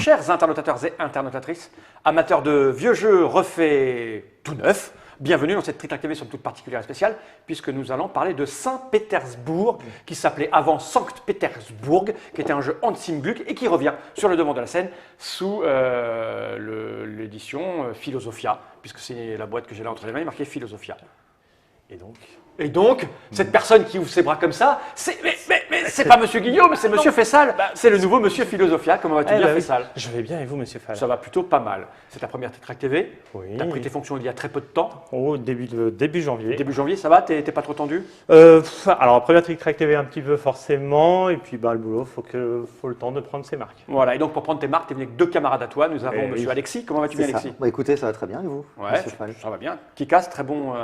Chers internautateurs et internautatrices, amateurs de vieux jeux refaits tout neufs, bienvenue dans cette Trick TV somme toute particulière et spéciale, puisque nous allons parler de Saint-Pétersbourg, qui s'appelait avant Sankt-Pétersbourg, qui était un jeu Hans im Glück et qui revient sur le devant de la scène sous l'édition Philosophia, puisque c'est la boîte que j'ai là entre les mains, il est marqué Philosophia. Et donc, cette personne qui ouvre ses bras comme ça, c'est pas Monsieur Guillaume, c'est Monsieur Fessal. C'est le nouveau Monsieur Philosophia. Comment vas-tu bien, Fessal? Je vais bien et vous, Monsieur Fall? Ça va plutôt pas mal. C'est ta première Trick TV. Oui. Tu as pris tes fonctions il y a très peu de temps. Au début janvier. Début janvier, ça va? T'es pas trop tendu? Alors, première Trick TV un petit peu forcément, et puis le boulot, faut le temps de prendre ses marques. Voilà, et donc pour prendre tes marques, tu es venu avec deux camarades à toi. Nous avons Monsieur Alexis. Comment vas-tu bien, Alexis? Bah, écoutez, ça va très bien et vous? Ouais, ça va bien. Kikas, très bon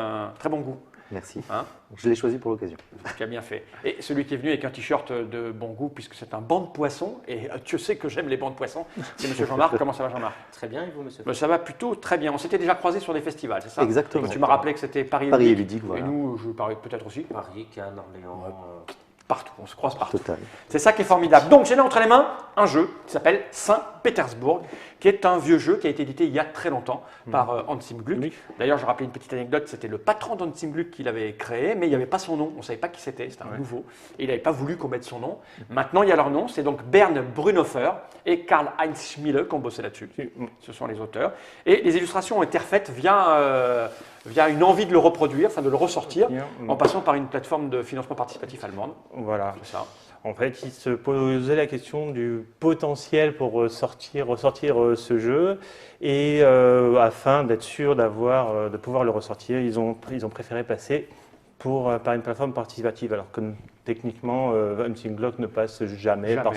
goût. Merci. Hein, je l'ai choisi pour l'occasion. Tu as bien fait. Et celui qui est venu avec un t-shirt de bon goût, puisque c'est un banc de poissons, et tu sais que j'aime les bancs de poissons, c'est Monsieur Jean-Marc. Comment ça va, Jean-Marc? Très bien, et vous, Monsieur? Ça va plutôt très bien. On s'était déjà croisés sur des festivals, c'est ça? Exactement. Tu m'as rappelé que c'était Paris et Ludique. Ludique, voilà. Et nous, je parie peut-être aussi. Paris, Cannes, Orléans. Partout, on se croise partout. Total. C'est ça qui est formidable. Donc j'ai là entre les mains un jeu qui s'appelle Saint-Pétersbourg, qui est un vieux jeu qui a été édité il y a très longtemps par Hans im Glück. D'ailleurs, je rappelais une petite anecdote, c'était le patron d'Hans im Glück qui l'avait créé, mais il n'y avait pas son nom, on ne savait pas qui c'était un nouveau, et il n'avait pas voulu qu'on mette son nom. Maintenant, il y a leur nom, c'est donc Bernd Brunhofer et Karl-Heinz Schmiele qui ont bossé là-dessus. Ce sont les auteurs. Et les illustrations ont été refaites via une envie de le reproduire, enfin de le ressortir, en passant par une plateforme de financement participatif allemande. Voilà. C'est ça. En fait, il se posait la question du potentiel pour ressortir ce jeu, et afin d'être sûr de pouvoir le ressortir, ils ont préféré passer par une plateforme participative, alors que techniquement, Hans im Glück ne passe jamais. Par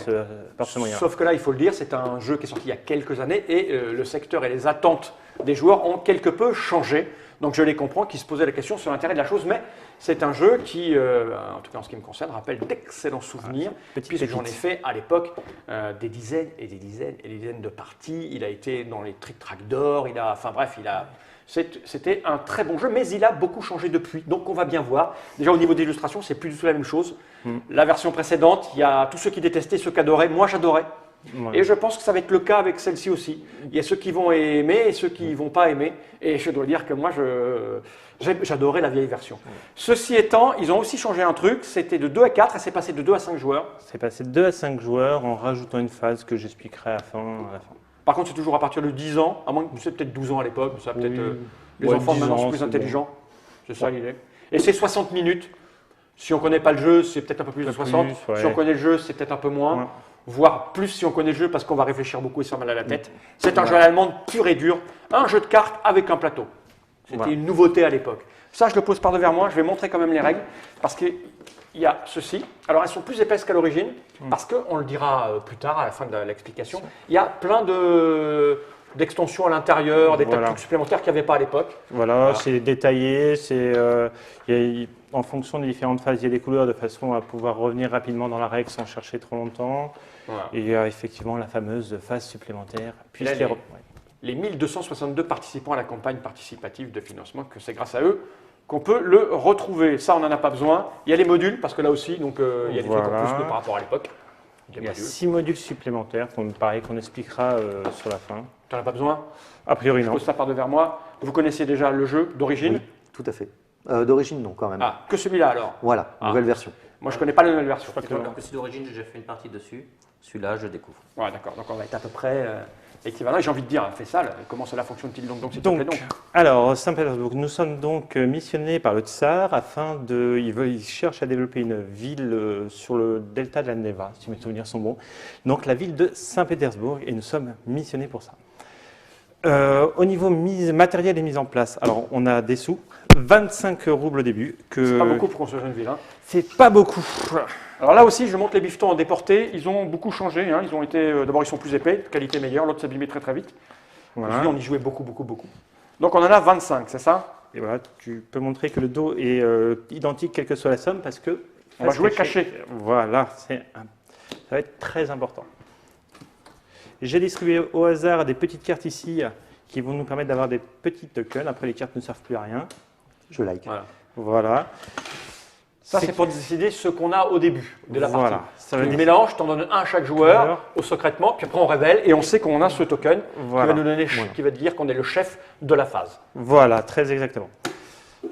ce moyen. Sauf que là, il faut le dire, c'est un jeu qui est sorti il y a quelques années, et le secteur et les attentes des joueurs ont quelque peu changé. Donc je les comprends, qui se posaient la question sur l'intérêt de la chose, mais c'est un jeu qui, en tout cas en ce qui me concerne, rappelle d'excellents souvenirs, puisque j'en ai fait à l'époque des dizaines et des dizaines et des dizaines de parties. Il a été dans les Trick Track d'or, c'était un très bon jeu, mais il a beaucoup changé depuis, donc on va bien voir. Déjà au niveau des illustrations, c'est plus du tout la même chose. La version précédente, il y a tous ceux qui détestaient, ceux qui adoraient, moi j'adorais. Ouais. Et je pense que ça va être le cas avec celle-ci aussi. Il y a ceux qui vont aimer et ceux qui ne vont pas aimer. Et je dois dire que moi, j'adorais la vieille version. Ceci étant, ils ont aussi changé un truc. C'était de 2 à 4 et c'est passé de 2 à 5 joueurs. C'est passé de 2 à 5 joueurs en rajoutant une phase que j'expliquerai à la fin. Par contre, c'est toujours à partir de 10 ans, à moins que c'est peut-être 12 ans à l'époque. Les enfants maintenant sont plus intelligents. Bon. C'est ça l'idée. Et c'est 60 minutes. Si on ne connaît pas le jeu, c'est peut-être un peu plus de 60. Si on connaît le jeu, c'est peut-être un peu moins. Ouais. Voire plus si on connaît le jeu parce qu'on va réfléchir beaucoup et se faire mal à la tête. C'est un jeu à l'allemande pur et dur, un jeu de cartes avec un plateau. C'était une nouveauté à l'époque. Ça, je le pose par devers moi, je vais montrer quand même les règles parce qu'il y a ceci. Alors, elles sont plus épaisses qu'à l'origine parce qu'on le dira plus tard à la fin de l'explication. Il y a plein d'extensions à l'intérieur, des tas de trucs supplémentaires qu'il n'y avait pas à l'époque. Voilà. C'est détaillé, en fonction des différentes phases, il y a des couleurs de façon à pouvoir revenir rapidement dans la règle sans chercher trop longtemps. Voilà. Et il y a effectivement la fameuse phase supplémentaire. Puis là, les 1262 participants à la campagne participative de financement, que c'est grâce à eux qu'on peut le retrouver. Ça, on n'en a pas besoin. Il y a les modules, parce que là aussi, donc, il y a des trucs en plus par rapport à l'époque. Il y a 6 modules supplémentaires qu'on expliquera sur la fin. Tu n'en as pas besoin? A priori, non. Je pose ça par devers moi. Vous connaissiez déjà le jeu d'origine? Oui, tout à fait. D'origine, non, quand même. Ah, que celui-là alors? Voilà, nouvelle version. Moi, je ne connais pas la nouvelle version. Alors que c'est d'origine, j'ai déjà fait une partie dessus. Celui-là, je découvre. Ouais, d'accord. Donc, on va être à peu près équivalent. Et j'ai envie de dire, fait ça, comment cela fonctionne-t-il donc Alors, Saint-Pétersbourg, nous sommes donc missionnés par le Tsar afin de. Il cherche à développer une ville sur le delta de la Neva, si mes souvenirs sont bons. Donc, la ville de Saint-Pétersbourg, et nous sommes missionnés pour ça. Au niveau matériel et mise en place, alors on a des sous, 25 roubles au début. C'est pas beaucoup pour construire une ville. Hein. C'est pas beaucoup. Alors là aussi, je montre les bifetons en déporté. Ils ont beaucoup changé. Hein. Ils ont été, d'abord, ils sont plus épais, de qualité meilleure. L'autre s'abîmait très très vite. Voilà. On y jouait beaucoup. Donc on en a 25, c'est ça? Et voilà, tu peux montrer que le dos est identique quelle que soit la somme parce que on va jouer caché. Voilà, ça va être très important. J'ai distribué au hasard des petites cartes ici qui vont nous permettre d'avoir des petits tokens. Après, les cartes ne servent plus à rien. Je like. Voilà. Ça, c'est pour décider ce qu'on a au début de la partie. Voilà, ça veut Tu dire- mélanges, tu en donnes un à chaque joueur, au secrètement, puis après on révèle et on sait qu'on a ce token Voilà. qui va nous donner, Voilà. qui va dire qu'on est le chef de la phase. Voilà, très exactement.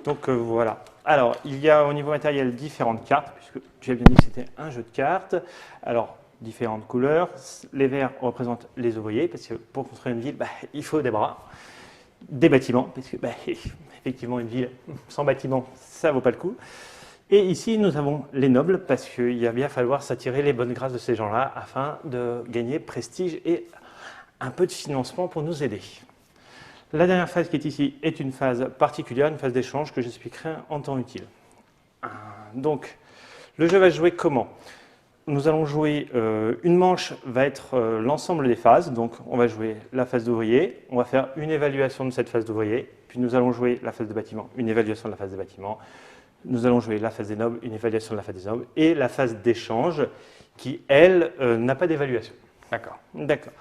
Donc voilà. Alors, il y a au niveau matériel différentes cartes, puisque tu as bien dit que c'était un jeu de cartes. Alors, différentes couleurs. Les verts représentent les ouvriers, parce que pour construire une ville, il faut des bras, des bâtiments, parce que effectivement, une ville sans bâtiments, ça ne vaut pas le coup. Et ici, nous avons les nobles, parce qu'il va bien falloir s'attirer les bonnes grâces de ces gens-là afin de gagner prestige et un peu de financement pour nous aider. La dernière phase qui est ici est une phase particulière, une phase d'échange que j'expliquerai en temps utile. Donc, le jeu va se jouer comment? Nous allons jouer, une manche va être l'ensemble des phases, donc on va jouer la phase d'ouvrier, on va faire une évaluation de cette phase d'ouvrier, puis nous allons jouer la phase de bâtiment, une évaluation de la phase de bâtiment, nous allons jouer la phase des nobles, une évaluation de la phase des nobles, et la phase d'échange qui, elle, n'a pas d'évaluation. D'accord. D'accord.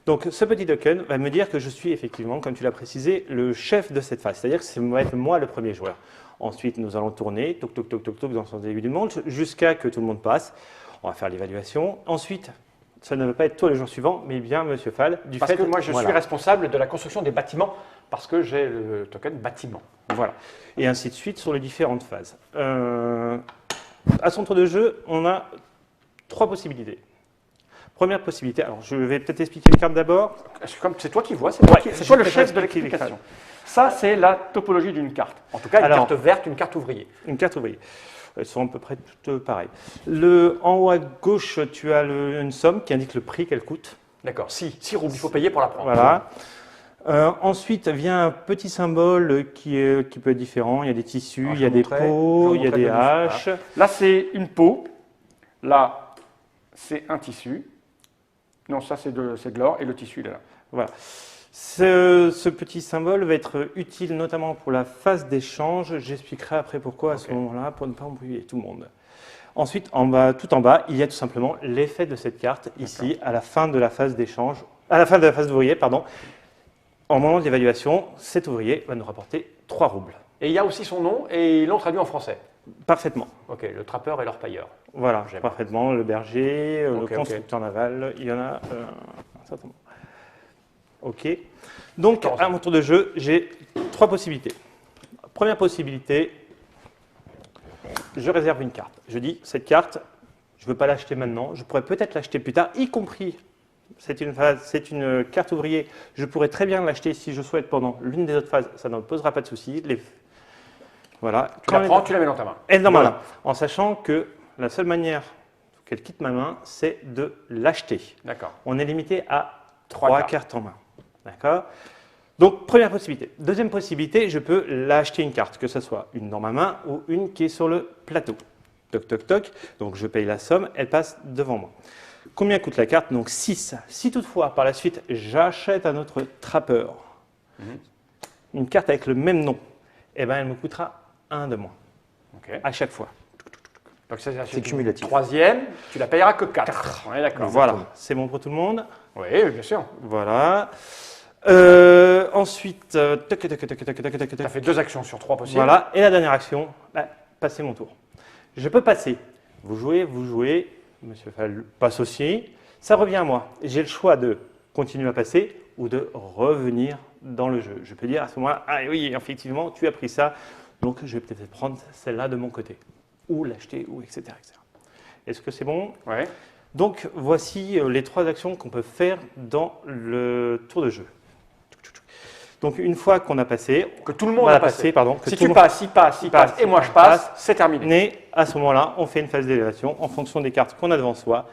Donc ce petit token va me dire que je suis effectivement, comme tu l'as précisé, le chef de cette phase. C'est-à-dire que ça va être moi le premier joueur. Ensuite, nous allons tourner, toc, toc, toc, toc, toc, dans le sens début du monde, jusqu'à que tout le monde passe. On va faire l'évaluation. Ensuite, ça ne va pas être toi le jour suivant, mais bien Monsieur Fall. Parce que moi, je suis responsable de la construction des bâtiments, parce que j'ai le token bâtiment. Voilà. Et ainsi de suite sur les différentes phases. À son tour de jeu, on a 3 possibilités. Première possibilité, alors je vais peut-être expliquer les cartes d'abord. Comme c'est toi qui vois, c'est toi, c'est toi le chef de expliquer les l'explication. Ça, c'est la topologie d'une carte. En tout cas, une Alors, carte verte, une carte ouvrier. Une carte ouvrier. Elles sont à peu près toutes pareilles. En haut à gauche, tu as une somme qui indique le prix qu'elle coûte. D'accord, 6 roubles, il faut payer pour la prendre. Voilà. Ensuite vient un petit symbole qui peut être différent. Il y a des tissus, Alors, il y a des je pots, il y a montrerai des le dessus, haches. voilà. Là, c'est une peau. Là, c'est un tissu. Non, ça, c'est de l'or. Et le tissu, il est là. Voilà. Ce petit symbole va être utile notamment pour la phase d'échange. J'expliquerai après pourquoi à ce moment-là, pour ne pas embrouiller tout le monde. Ensuite, tout en bas, il y a tout simplement l'effet de cette carte, ici, à la fin de la phase d'échange, à la fin de la phase d'ouvrier, pardon. Au moment de l'évaluation, cet ouvrier va nous rapporter 3 roubles. Et il y a aussi son nom, et ils l'ont traduit en français. Parfaitement. Ok, le trappeur et l'orpailleur. Voilà, J'aime. parfaitement. Le berger, Ok, le constructeur naval, il y en a un certain nombre. Ok. Donc, à mon tour de jeu, j'ai 3 possibilités. Première possibilité, je réserve une carte. Je dis, cette carte, je ne veux pas l'acheter maintenant, je pourrais peut-être l'acheter plus tard, y compris, c'est une carte ouvrier, je pourrais très bien l'acheter si je souhaite pendant l'une des autres phases, ça ne me posera pas de souci. Voilà. Tu la prends, tu la mets dans ta main. Elle est dans ma main, en sachant que la seule manière qu'elle quitte ma main, c'est de l'acheter. D'accord. On est limité à 3 3 cartes en main. D'accord? Donc, première possibilité. Deuxième possibilité, je peux l'acheter une carte, que ce soit une dans ma main ou une qui est sur le plateau. Toc, toc, toc. Donc, je paye la somme, elle passe devant moi. Combien coûte la carte? Donc, 6. Si toutefois, par la suite, j'achète à notre trappeur une carte avec le même nom, eh ben, elle me coûtera 1 de moins. Ok. À chaque fois. Donc, ça, C'est cumulatif. Troisième, tu la payeras que 4. On est d'accord. Voilà. C'est bon pour tout le monde? Oui, bien sûr. Voilà. Ensuite, tac, tac, tac, tac, tac, tac, tac, Ça tac. fait 2 actions sur 3 possibles. Voilà. Et la dernière action, passer mon tour. Je peux passer. Vous jouez, Monsieur Fall passe aussi. Ça revient à moi. J'ai le choix de continuer à passer ou de revenir dans le jeu. Je peux dire à ce moment-là, ah oui, effectivement, tu as pris ça, donc je vais peut-être prendre celle-là de mon côté. Ou l'acheter, ou etc. etc. Est-ce que c'est bon? Ouais. Donc, voici les 3 actions qu'on peut faire dans le tour de jeu. Donc, une fois qu'on a passé, Que tout le monde a passé. pardon, que Si tout le tu monde passes, il passe, il passe, et moi je passe, c'est terminé. Mais à ce moment-là, on fait une phase d'élévation en fonction des cartes qu'on a devant soi.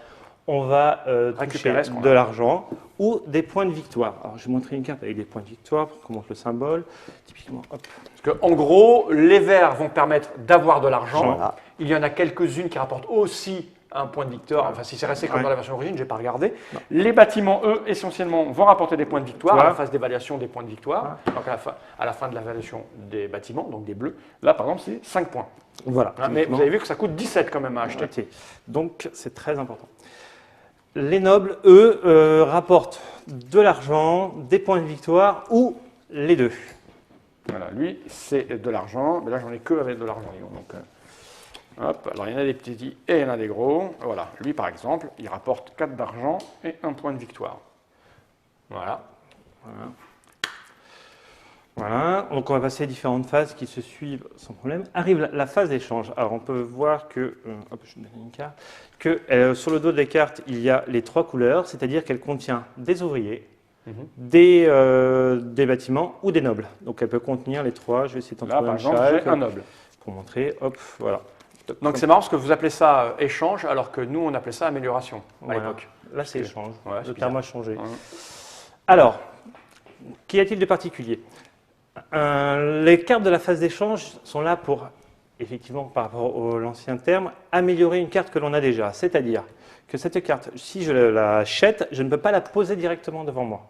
On va Récupérer ce toucher qu'on de a. l'argent ou des points de victoire. Alors, je vais montrer une carte avec des points de victoire pour qu'on montre le symbole. Typiquement, hop. Parce qu'en gros, les verts vont permettre d'avoir de l'argent. Voilà. Il y en a quelques-unes qui rapportent aussi un point de victoire. Enfin, si c'est resté comme dans la version origine, je n'ai pas regardé. Les bâtiments, eux, essentiellement, vont rapporter des points de victoire à la phase d'évaluation des points de victoire. Donc à la fin de l'évaluation des bâtiments, donc des bleus. Là, par exemple, c'est 5 points. Voilà. Hein, mais vous avez vu que ça coûte 17 quand même à acheter. Ok. Donc, c'est très important. Les nobles, eux, rapportent de l'argent, des points de victoire ou les deux. Voilà, lui, c'est de l'argent. Mais là, j'en ai que avec de l'argent. Donc, Hop, alors il y en a des petits et il y en a des gros. Voilà, lui par exemple, il rapporte 4 d'argent et 1 point de victoire. Voilà. Voilà, donc on va passer à différentes phases qui se suivent sans problème. Arrive la phase d'échange. Alors on peut voir que, hop, je vais donner une carte, que sur le dos des cartes, il y a les 3 couleurs, c'est-à-dire qu'elle contient des ouvriers, des bâtiments ou des nobles. Donc elle peut contenir les 3. Je vais essayer d'en Là trouver par un exemple, chaque j'ai un noble. pour montrer. Hop, voilà. Donc c'est marrant parce que vous appelez ça échange alors que nous on appelait ça amélioration à Voilà. l'époque. Là c'est échange. Ouais, c'est Le terme bizarre. a changé. Ouais. Alors, qu'y a-t-il de particulier? Les cartes de la phase d'échange sont là pour, effectivement, par rapport à l'ancien terme, améliorer une carte que l'on a déjà. C'est-à-dire que cette carte, si je l'achète, je ne peux pas la poser directement devant moi.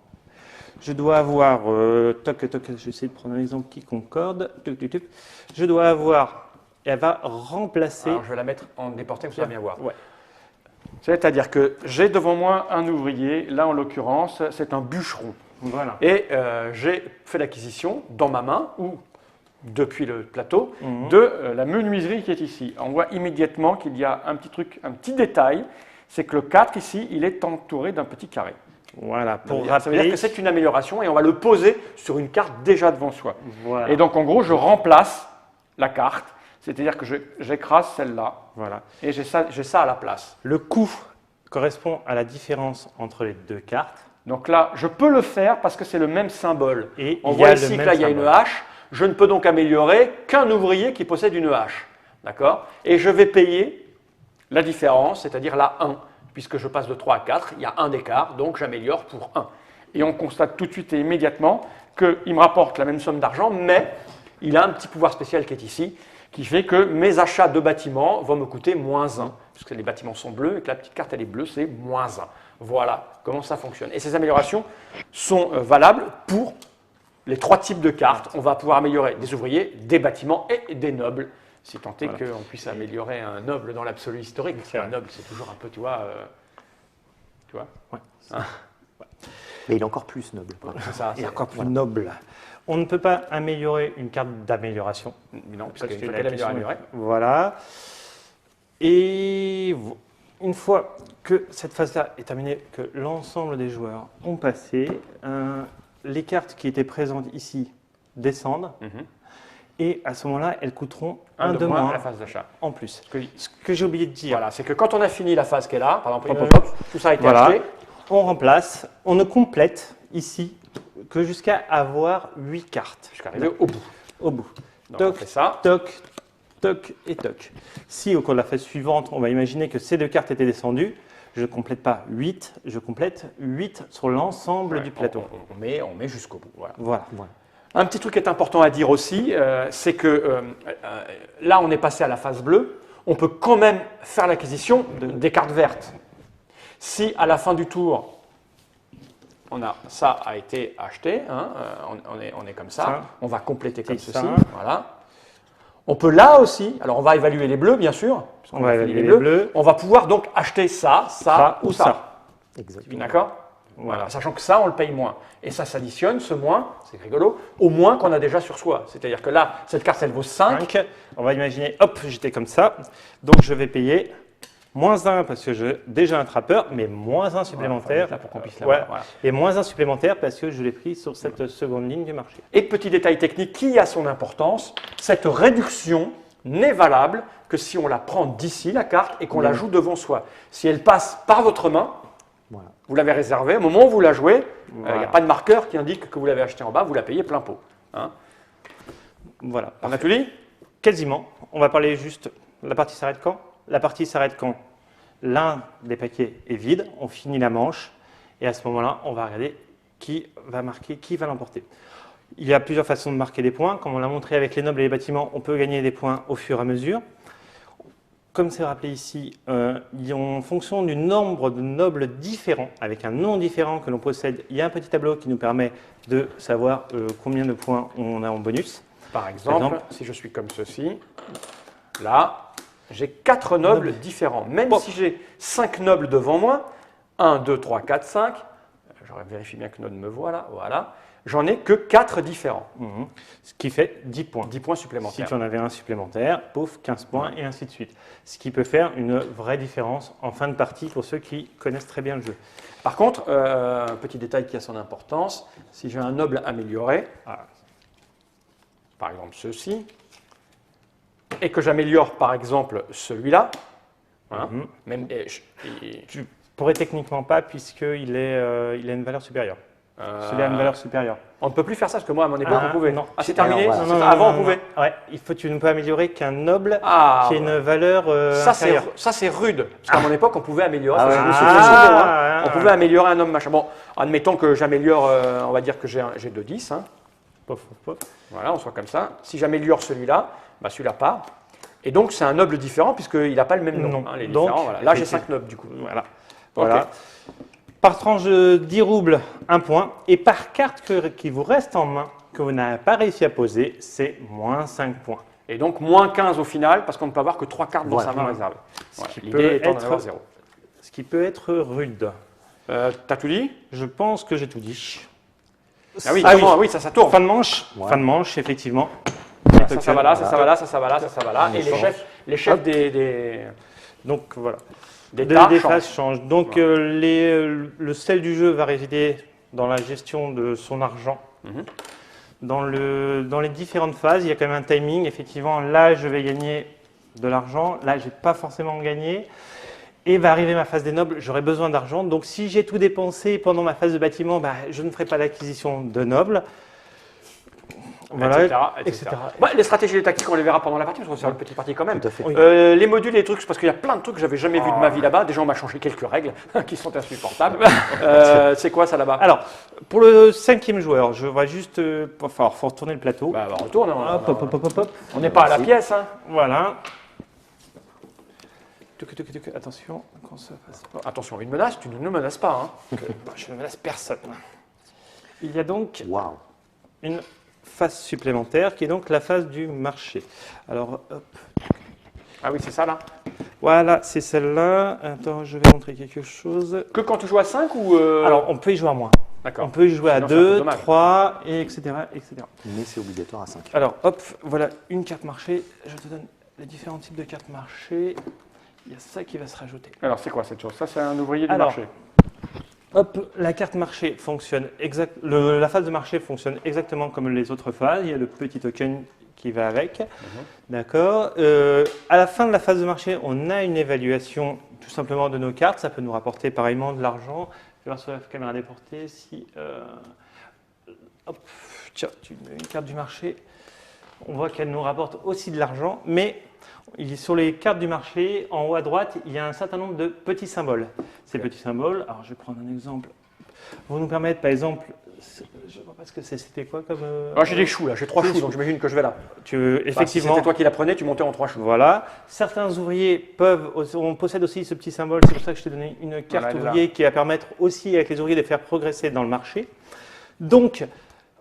Je dois avoir, toc, je vais essayer de prendre un exemple qui concorde, je dois avoir, et elle va remplacer... Alors je vais la mettre en déporté, vous allez bien voir. Ouais. C'est-à-dire que j'ai devant moi un ouvrier, là en l'occurrence c'est un bûcheron. Voilà. Et j'ai fait l'acquisition dans ma main ou depuis le plateau de la menuiserie qui est ici. On voit immédiatement qu'il y a un petit truc, un petit détail, c'est que le 4 ici, il est entouré d'un petit carré. Voilà, pour Ça veut dire rappeler... que c'est une amélioration et on va le poser sur une carte déjà devant soi. Voilà. Et donc en gros, je remplace la carte, c'est-à-dire que j'écrase celle-là Voilà. et j'ai ça à la place. Le coût correspond à la différence entre les 2 cartes. Donc là, je peux le faire parce que c'est le même symbole. Et On il y voit a ici le que même là, il y a une symbole. hache. Je ne peux donc améliorer qu'un ouvrier qui possède une hache. D'accord? Et je vais payer la différence, c'est-à-dire la 1. Puisque je passe de 3 à 4, il y a 1 d'écart, donc j'améliore pour 1. Et on constate tout de suite et immédiatement qu'il me rapporte la même somme d'argent, mais il a un petit pouvoir spécial qui est ici, qui fait que mes achats de bâtiments vont me coûter moins 1. Puisque les bâtiments sont bleus et que la petite carte elle est bleue, c'est moins 1. Voilà comment ça fonctionne. Et ces améliorations sont valables pour les 3 types de cartes. On va pouvoir améliorer des ouvriers, des bâtiments et des nobles, si tant est qu'on puisse améliorer un noble dans l'absolu historique. Parce qu'un noble, c'est toujours un peu, tu vois. Ouais. Mais il est encore plus noble. C'est ça. Et encore plus noble. On ne peut pas améliorer une carte d'amélioration. Non, Parce parce que qu'il la faut question améliorer. est- Voilà. Et une fois que cette phase-là est terminée, que l'ensemble des joueurs ont passé, les cartes qui étaient présentes ici descendent. Et à ce moment-là, elles coûteront un de moins à la phase d'achat. en plus. Que- Ce que j'ai oublié de dire, Voilà, c'est que quand on a fini la phase qui est là, par exemple, tout ça a été voilà, acheté. on remplace, on ne complète ici que jusqu'à avoir 8 cartes Jusqu'à arriver au bout. au bout. Donc, on Toc, fait ça. toc, toc et toc. Si au cours de la phase suivante, on va imaginer que ces 2 cartes étaient descendues, je ne complète pas 8, je complète 8 sur l'ensemble Ouais, du plateau. on met jusqu'au bout. Voilà. Voilà. Un petit truc qui est important à dire aussi, c'est que là, on est passé à la phase bleue. On peut quand même faire l'acquisition des cartes vertes. Si à la fin du tour, ça a été acheté, hein, on est comme ça, on va compléter comme C'est ceci. ça. Voilà. On peut là aussi, alors on va évaluer les bleus, bien sûr. puisqu'on On va a fini évaluer les bleus. On va pouvoir donc acheter ça ou ça. Exactement. D'accord? Voilà. Sachant que ça, on le paye moins. Et ça s'additionne, ce moins, c'est rigolo, au moins qu'on a déjà sur soi. C'est-à-dire que là, cette carte, elle vaut 5. 5. On va imaginer, hop, j'étais comme ça. Donc je vais payer moins 1 parce que j'ai déjà un trappeur, mais moins 1 supplémentaire. Là, pour qu'on puisse Ouais. l'avoir, voilà. Et moins 1 supplémentaire parce que je l'ai pris sur cette seconde ligne du marché. Et petit détail technique qui a son importance, cette réduction n'est valable que si on la prend d'ici, la carte, et qu'on la joue devant soi. Si elle passe par votre main, Voilà. vous l'avez réservée, au moment où vous la jouez, il n'y a Voilà. pas de marqueur qui indique que vous l'avez acheté en bas, vous la payez plein pot. Hein. Voilà. On a tout dit? Quasiment. On va parler juste. La partie s'arrête quand? La partie s'arrête quand l'un des paquets est vide, on finit la manche, et à ce moment-là, on va regarder qui va marquer, qui va l'emporter. Il y a plusieurs façons de marquer des points. Comme on l'a montré avec les nobles et les bâtiments, on peut gagner des points au fur et à mesure. Comme c'est rappelé ici, en fonction du nombre de nobles différents, avec un nom différent que l'on possède, il y a un petit tableau qui nous permet de savoir combien de points on a en bonus. Par exemple, si je suis comme ceci, là, j'ai 4 nobles différents. Même si j'ai 5 nobles devant moi, 1, 2, 3, 4, 5, je vérifie bien que Node me voit là, voilà. j'en ai que 4 différents. Ce qui fait 10 points. 10 points Si supplémentaires. tu en avais un supplémentaire, pouf, 15 points et ainsi de suite. Ce qui peut faire une vraie différence en fin de partie pour ceux qui connaissent très bien le jeu. Par contre, un petit détail qui a son importance, si j'ai un noble amélioré, par exemple ceci, et que j'améliore par exemple celui-là, hein, même, Tu pourrais techniquement pas puisqu'il il a une valeur supérieure. Celui-là a une valeur supérieure. on ne peut plus faire ça parce que moi à mon époque on pouvait. Non. Ah c'est terminé. Alors, voilà. Avant on pouvait. Ouais, tu ne peux améliorer qu'un noble Ah, qui a une valeur ça inférieure. c'est rude. Parce qu'à mon époque on pouvait améliorer. Ah ça, ouais. je me souviens souvent, hein. Ah, On pouvait améliorer un homme machin. Bon, admettons que j'améliore, on va dire que j'ai 2 10. Hein. Pof, pof, pof. Voilà, on soit comme ça. Si j'améliore celui-là, bah celui-là part. Et donc c'est un noble différent puisqu'il n'a pas le même nom. Non. Hein, les Donc, différents, voilà. Là j'ai 5 nobles du coup. Voilà. Ok. Voilà. Par tranche de 10 roubles, 1 point. Et par carte qui vous reste en main, que vous n'avez pas réussi à poser, c'est moins 5 points. Et donc moins 15 au final parce qu'on ne peut avoir que 3 cartes dans Voilà. sa main réservée. Voilà. qui L'idée peut étant d'en être- avoir 0. Ce qui peut être rude. T'as tout dit? Je pense que j'ai tout dit. Ah oui, Ah comment- oui, ça tourne. Fin de manche, Ouais. fin de manche, effectivement. Ça va là, ça va là, ça va là, ça va là. Et les chefs Donc voilà. des Des tas changent. phases changent. Donc le sel du jeu va résider dans la gestion de son argent. Mhm. Dans les différentes phases, il y a quand même un timing. Effectivement, là, je vais gagner de l'argent. Là, je n'ai pas forcément gagné. Et va arriver ma phase des nobles, j'aurai besoin d'argent. Donc si j'ai tout dépensé pendant ma phase de bâtiment, bah, je ne ferai pas d'acquisition de nobles. Voilà, etc. Ouais, les stratégies et les tactiques, on les verra pendant la partie, parce qu'on va faire une petite partie quand même. Tout à fait. Oui. Les modules et les trucs, parce qu'il y a plein de trucs que j'avais jamais vu de ma vie là-bas. Déjà, on m'a changé quelques règles qui sont insupportables. C'est quoi ça là-bas? Alors, pour le 5e joueur, je vois juste. Faut retourner le plateau. Bah, on retourne. Hop, hop, hop, hop, hop. On n'est pas à la pièce. Hein. Voilà. Attention, qu'on se fasse pas. Attention, une menace, tu ne nous menaces pas. Hein. Bah, je ne menace personne. Il y a donc Waouh. une phase supplémentaire qui est donc la phase du marché. Alors, hop. Ah oui, c'est ça là. Voilà, c'est celle-là. Attends, je vais montrer quelque chose. Que quand tu joues à 5 ou. Alors, on peut y jouer à moins. On D'accord. peut y jouer à Sinon, c'est un peu 2, dommage. 3, et etc., etc. Mais c'est obligatoire à 5. Alors, hop, voilà une carte marché. Je te donne les différents types de cartes marché. Il y a ça qui va se rajouter. Alors, c'est quoi cette chose? Ça, c'est un ouvrier du Alors, marché. Hop, la carte marché fonctionne la phase de marché fonctionne exactement comme les autres phases. Il y a le petit token qui va avec. D'accord. À la fin de la phase de marché, on a une évaluation tout simplement de nos cartes. Ça peut nous rapporter pareillement de l'argent. Je vais voir sur la caméra déportée si. Hop, tiens, tu mets une carte du marché. On voit qu'elle nous rapporte aussi de l'argent, mais sur les cartes du marché, en haut à droite, il y a un certain nombre de petits symboles. Ces petits symboles, alors je vais prendre un exemple, vont nous permettre, par exemple, je ne vois pas ce que c'était quoi comme. Moi, j'ai des choux là, j'ai 3 choux, donc j'imagine que je vais là. Si Effectivement. c'était toi qui la prenais, tu montais en 3 choux. Voilà. Certains ouvriers on possède aussi ce petit symbole. C'est pour ça que je t'ai donné une carte Voilà, elle est là. ouvrier qui va permettre aussi avec les ouvriers de faire progresser dans le marché. Donc,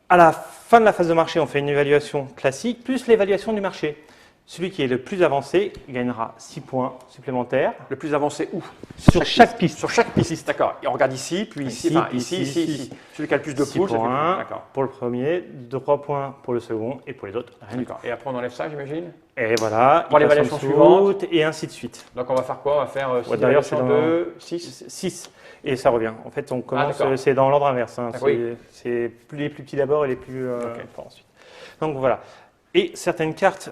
à la fin de la phase de marché, on fait une évaluation classique plus l'évaluation du marché. Celui qui est le plus avancé gagnera 6 points supplémentaires Le plus avancé où? sur chaque piste. Sur chaque piste, d'accord. Et on regarde ici, puis ici, Ici, enfin, puis ici, ici, ici, ici. Celui qui a le plus de 6 poules, c'est le plus. points D'accord. pour le premier, 3 points pour le second et pour les autres, rien du tout. D'accord. Et après, on enlève ça, j'imagine. Et voilà, Pour il passe en l'évaluation dessous, et ainsi de suite. Donc, on va faire quoi? On va faire 6 d'ailleurs, c'est dans- 2, 6. 6 et ça revient. En fait, on commence, d'accord. c'est dans l'ordre inverse. Hein. D'accord, oui. C'est les plus petits d'abord et les plus Ok. forts ensuite. Donc voilà. Et certaines cartes,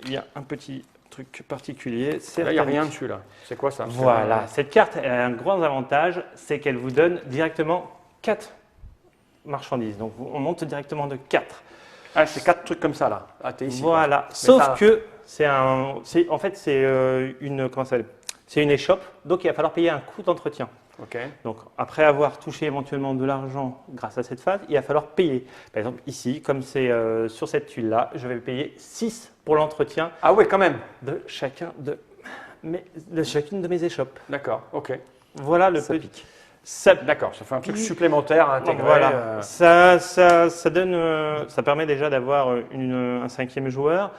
il y a un petit truc particulier. Là, il n'y a Certaines- rien dessus, là. C'est quoi ça? Voilà. Cette carte elle a un grand avantage, c'est qu'elle vous donne directement 4 marchandises. Donc on monte directement de 4. Ah, c'est 4 trucs comme ça, là. Ah, t'es ici. Voilà. Sauf ça- que en fait, c'est une, comment ça s'appelle ? C'est une échoppe, donc il va falloir payer un coût d'entretien. Ok. Donc, après avoir touché éventuellement de l'argent grâce à cette phase, il va falloir payer. Par exemple, ici, comme c'est sur cette tuile-là, je vais payer 6 pour l'entretien Ah ouais, quand même. de chacune de mes échoppes. D'accord, ok. Voilà le Ça petit. pique. Ça, D'accord, ça fait un truc supplémentaire à intégrer. voilà. Ça donne, ça permet déjà d'avoir un 5e joueur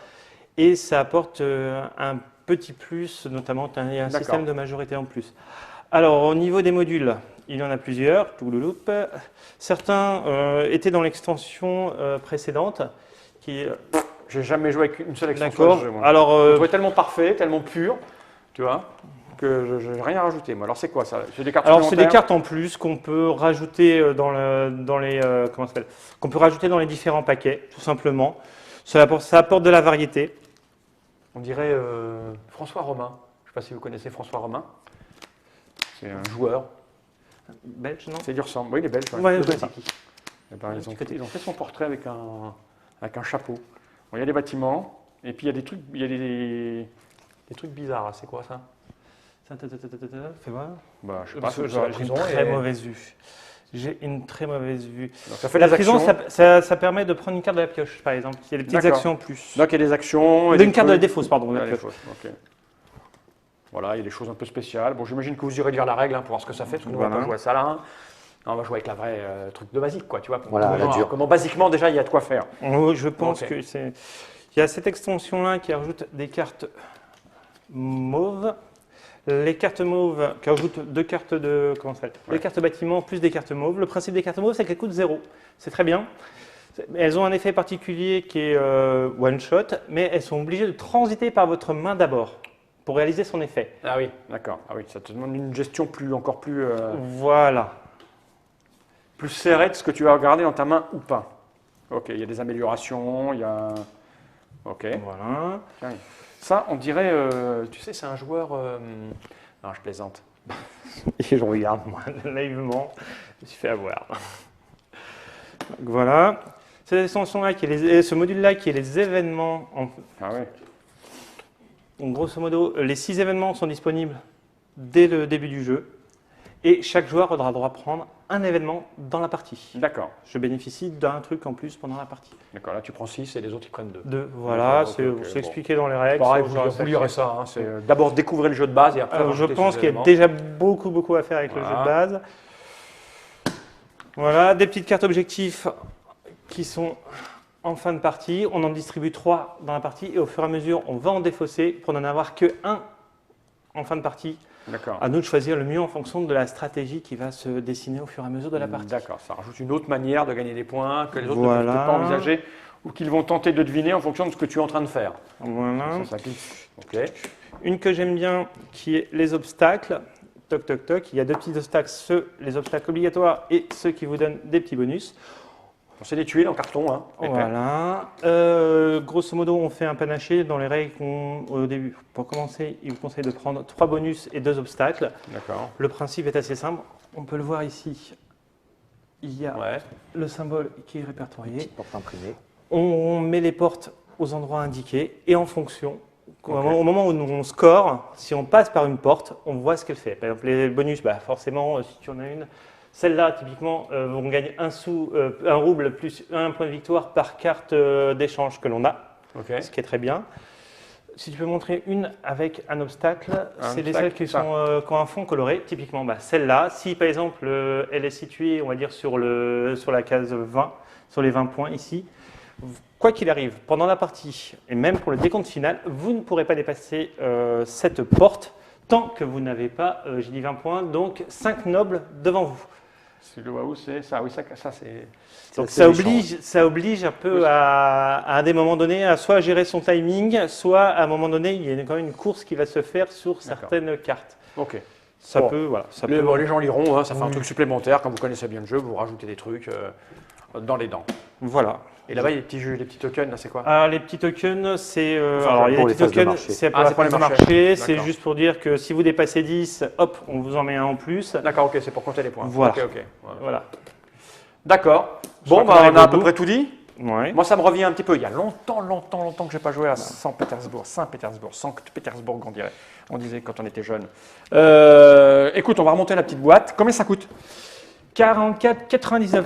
et ça apporte un petit plus, notamment il y a un D'accord. système de majorité en plus. Alors, au niveau des modules, Il y en a plusieurs. Toulouloup. Certains étaient dans l'extension précédente. J'ai jamais joué avec une seule extension. D'accord. à ce jeu, moi. Alors, Je le trouvais tellement parfait, tellement pur, tu vois, que je n'ai rien rajouté. Moi, alors c'est quoi ça? C'est des cartes alors c'est des supplémentaires cartes en plus qu'on peut rajouter dans les comment ça s'appelle, qu'on peut rajouter dans les différents paquets, tout simplement. Ça apporte de la variété. On dirait François Romain. Je ne sais pas si vous connaissez François Romain. C'est un joueur. Belge, non? C'est lui ressemble. Oui, il est belge. Ouais, Je je sais sais pas. qui. Eh ben, ils ont fait son portrait avec un chapeau. Bon, il y a des bâtiments, et puis il y a des trucs, des trucs bizarres. Là. C'est quoi ça? Fais voir. Bah, je sais pas. Parce que c'est la j'ai une prison très et- mauvaise vue. J'ai une très mauvaise vue. Donc, ça fait La des prison, actions. ça permet de prendre une carte de la pioche, par exemple. Il y a des petites D'accord. actions en plus. Donc il y a des actions. et Une des carte de la trucs. défausse, pardon. de la Ouais, les pioche. fausses, ok. Voilà, il y a des choses un peu spéciales. Bon, j'imagine que vous irez lire la règle hein, pour voir ce que ça fait, parce que nous, on va Voilà. pas jouer à ça là. Hein. Non, on va jouer avec la vraie truc de basique, quoi, tu vois. Voilà, la dure. Comment basiquement, déjà, il y a de quoi faire. Je pense Ok. que c'est. Il y a cette extension-là qui ajoute des cartes mauves. Les cartes mauves qui ajoutent deux cartes de. Comment ça s'appelle? Ouais. Les cartes bâtiments plus des cartes mauves. Le principe des cartes mauves, c'est qu'elles coûtent 0. C'est très bien. Elles ont un effet particulier qui est one shot, mais elles sont obligées de transiter par votre main d'abord pour réaliser son effet. Ah oui, d'accord. Ah oui, ça te demande une gestion encore plus Voilà. serrée de ce que tu vas regarder dans ta main ou pas. Ok, il y a des améliorations, il y a. Ok. Voilà. Tiens, ça, on dirait, tu sais, c'est un joueur. Non, je plaisante. Et je regarde, moi, naïvement. Je me suis fait avoir. Donc, voilà. Cette extension-là, ce module-là qui est les événements. Ah oui. Donc, grosso modo, les 6 événements sont disponibles dès le début du jeu. Et chaque joueur aura droit à prendre un événement dans la partie. D'accord. Je bénéficie d'un truc en plus pendant la partie. D'accord, là tu prends 6 et les autres ils prennent 2. Voilà, D'accord, c'est ok, c'est bon. expliqué dans les règles. Pareil, sur- vous lirez ça. Hein, c'est d'abord découvrir le jeu de base et après. Alors, je rajouter pense ces qu'il y a éléments. déjà beaucoup à faire avec le jeu Voilà. de base. Voilà, des petites cartes objectifs qui sont en fin de partie. On en distribue 3 dans la partie et au fur et à mesure, on va en défausser pour n'en avoir que 1 en fin de partie. D'accord. À nous de choisir le mieux en fonction de la stratégie qui va se dessiner au fur et à mesure de la partie. D'accord, ça rajoute une autre manière de gagner des points que les autres ne Voilà. peuvent peut-être pas envisager ou qu'ils vont tenter de deviner en fonction de ce que tu es en train de faire. Voilà. Ça glisse. Ok. Une que j'aime bien qui est les obstacles. Toc, toc, toc. Il y a 2 petits obstacles, les obstacles obligatoires et ceux qui vous donnent des petits bonus. Bon, c'est des tuiles en carton. Hein, épais. Voilà. Grosso modo, on fait un panaché dans les règles au début. Pour commencer, il vous conseille de prendre 3 bonus et 2 obstacles. D'accord. Le principe est assez simple. On peut le voir ici. Il y a Ouais. le symbole qui est répertorié. Porte imprimée. On met les portes aux endroits indiqués et en fonction, Ok. au moment où on score, si on passe par une porte, on voit ce qu'elle fait. Par exemple, les bonus, forcément, si tu en as une, celle-là, typiquement, on gagne un rouble plus un point de victoire par carte d'échange que l'on a, Ok. ce qui est très bien. Si tu peux montrer une avec un obstacle, c'est les obstacle, celles qui, ça. qui ont un fond coloré. Typiquement, celle-là, si par exemple elle est située, on va dire, sur la case 20, sur les 20 points ici, quoi qu'il arrive, pendant la partie, et même pour le décompte final, vous ne pourrez pas dépasser cette porte tant que vous n'avez pas, j'ai dit 20 points, donc 5 nobles devant vous. C'est le waouh, c'est ça. Oui, ça c'est. Donc C'est ça oblige un peu à des moments donnés à soit gérer son timing, soit à un moment donné, il y a quand même une course qui va se faire sur certaines cartes. Ok. Ça Bon. peut, voilà. Ça Les, peut- bon, les gens liront, hein, ça fait un Oui. truc supplémentaire. Quand vous connaissez bien le jeu, vous rajoutez des trucs dans les dents. Voilà. Et là-bas, il y a des petits jeux, des petits tokens, là, c'est quoi? Alors, les petits tokens, c'est. Enfin, alors, il y a pour des les petits phases de tokens, marché. c'est pour Ah, la c'est pour phase les de marchés. marché. C'est D'accord. juste pour dire que si vous dépassez 10, hop, on vous en met un en plus. D'accord, ok, c'est pour compter les points. Voilà. Ok, ok. Voilà. Voilà. D'accord. Je Bon, crois qu'on on arrive a au à peu bout. près tout dit. Ouais. Moi, ça me revient un petit peu. Il y a longtemps que j'ai pas joué à Saint-Pétersbourg. Saint-Pétersbourg, on dirait. On disait quand on était jeune. Écoute, on va remonter la petite boîte. Combien ça coûte? 44,99.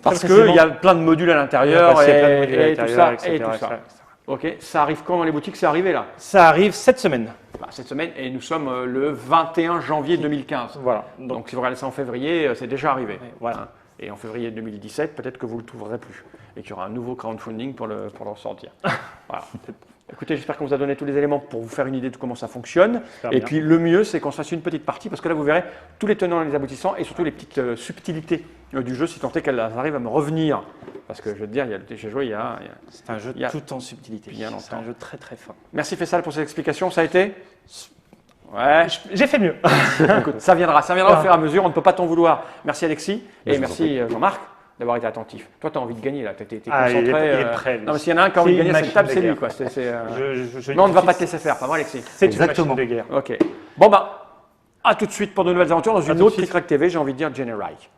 Parce Très qu'il y a précisément. plein de modules à Il y a l'intérieur passé plein de modules à et tout ça. l'intérieur, Et etc., tout ça. etc. Ok, ça arrive quand dans les boutiques? C'est arrivé là, Ça arrive cette semaine. cette semaine, et nous sommes le 21 janvier 2015. Voilà. Donc si vous regardez ça en février, c'est déjà arrivé. Voilà. Hein. Et en février 2017, peut-être que vous ne le trouverez plus et qu'il y aura un nouveau crowdfunding pour le sortir. Voilà. Écoutez, j'espère qu'on vous a donné tous les éléments pour vous faire une idée de comment ça fonctionne. Super Et bien. puis le mieux, c'est qu'on se fasse une petite partie, parce que là, vous verrez tous les tenants et les aboutissants, et surtout les petites subtilités du jeu, si tant est qu'elles arrivent à me revenir. Parce que je veux te dire, j'ai joué il y a... C'est un jeu il y a tout en subtilité. bien C'est longtemps. un jeu très très fin. Merci Faisal pour ces explications, ça a été. Ouais, J'ai fait mieux. écoute, ça viendra au fur et à mesure, on ne peut pas t'en vouloir. Merci Alexis, et Je vous en merci Jean-Marc d'avoir été attentif. Toi, tu as envie de gagner là, tu es Ah, il concentré. est prêt, lui. Non, mais s'il y en a un qui a envie de C'est une gagner cette machine table, de c'est lui. guerre. Quoi. Je Non, on ne va suis- pas te laisser faire, pas moi Alexis. C'est une Exactement. machine de guerre. Ok. Bon, bah, à tout de suite pour de nouvelles aventures dans À une tout de autre suite. Clic Clac TV, j'ai envie de dire Generike.